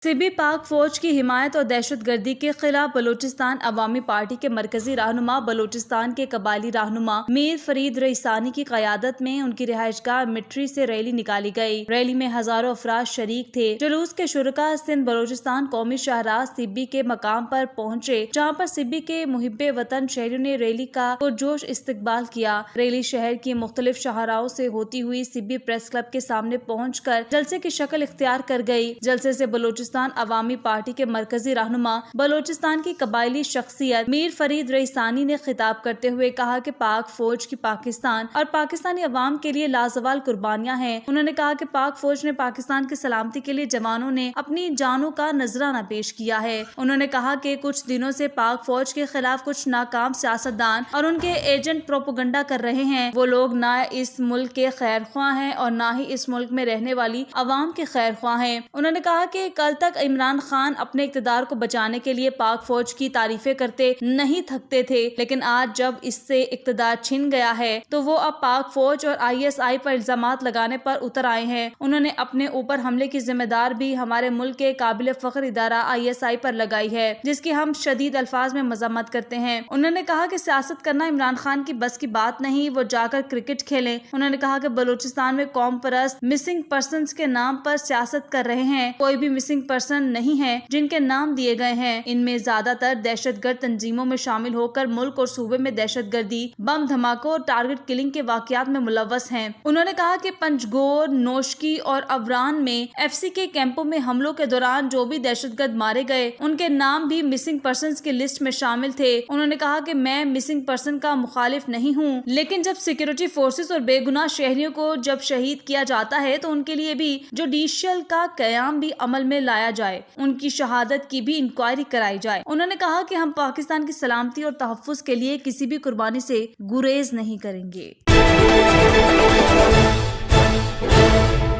सिबी पाक फौज की हिमायत और दहशत गर्दी के खिलाफ बलूचिस्तान अवामी पार्टी के मरकजी रहनुमा बलूचिस्तान के कबायली रहनुमा मीर फरीद रईसानी की क़यादत में उनकी रिहाइशगाह मिट्री से रैली निकाली गई। रैली में हजारों अफराद शरीक थे। जुलूस के शुरका सिंध बलूचिस्तान कौमी शाहराह सिब्बी के मकाम पर पहुँचे, जहाँ पर सिब्बी के मुहिब्बे वतन शहरियों ने रैली का पुरजोश इस्तकबाल किया। रैली शहर की मुख्तलिफ शाहराहों से होती हुई सिब्बी प्रेस क्लब के सामने पहुँच कर जलसे की शक्ल इख्तियार कर गयी। जलसे से बलूचिस्तान अवामी पार्टी के मरकजी रहनुमा बलूचिस्तान की कबायली शख्सियत मीर फरीद रईसानी ने खिताब करते हुए कहा कि पाक फौज की पाकिस्तान और पाकिस्तानी अवाम के लिए लाजवाल कुर्बानियां हैं। उन्होंने कहा कि पाक फौज ने पाकिस्तान की सलामती के लिए जवानों ने अपनी जानों का नजराना पेश किया है। उन्होंने कहा कि कुछ दिनों से पाक फौज के खिलाफ कुछ नाकाम सियासतदान और उनके एजेंट प्रोपेगेंडा कर रहे हैं। वो लोग ना इस मुल्क के खैर ख्वाह हैं और ना ही इस मुल्क में रहने वाली अवाम के खैर ख्वाह हैं। उन्होंने कहा कि कल तक इमरान खान अपने इक़्तिदार को बचाने के लिए पाक फौज की तारीफें करते नहीं थकते थे, लेकिन आज जब इससे इक़्तिदार छिन गया है तो वो अब पाक फौज और ISI पर इल्जामात लगाने पर उतर आए हैं। उन्होंने अपने ऊपर हमले की जिम्मेदार भी हमारे मुल्क के काबिल फख्र इदारा ISI पर लगाई है, जिसकी हम शदीद अल्फाज में मजम्मत करते हैं। उन्होंने कहा कि सियासत करना इमरान खान की बस की बात नहीं, वो जाकर क्रिकेट खेलें। उन्होंने कहा कि बलूचिस्तान में कौम परस्त मिसिंग पर्सन के नाम पर सियासत कर रहे हैं। कोई भी मिसिंग पर्सन नहीं है जिनके नाम दिए गए हैं। इनमें ज्यादातर दहशतगर्द तंजीमों में शामिल होकर मुल्क और सूबे में दहशतगर्दी, बम धमाकों और टारगेट किलिंग के वाकयात में मुलव्वस हैं। उन्होंने कहा कि पंजगोर, नोशकी और अवरान में FC के कैंपों में हमलों के दौरान जो भी दहशतगर्द मारे गए उनके नाम भी मिसिंग पर्सन की लिस्ट में शामिल थे। उन्होंने कहा कि मैं मिसिंग पर्सन का मुखालिफ नहीं हूँ, लेकिन जब सिक्योरिटी फोर्सेस और बेगुनाह शहरियों को जब शहीद किया जाता है तो उनके लिए भी जुडिशियल का कयाम भी अमल में लाया जाए, उनकी शहादत की भी इंक्वायरी कराई जाए। उन्होंने कहा कि हम पाकिस्तान की सलामती और तहफ्फुज़ के लिए किसी भी कुर्बानी से गुरेज नहीं करेंगे।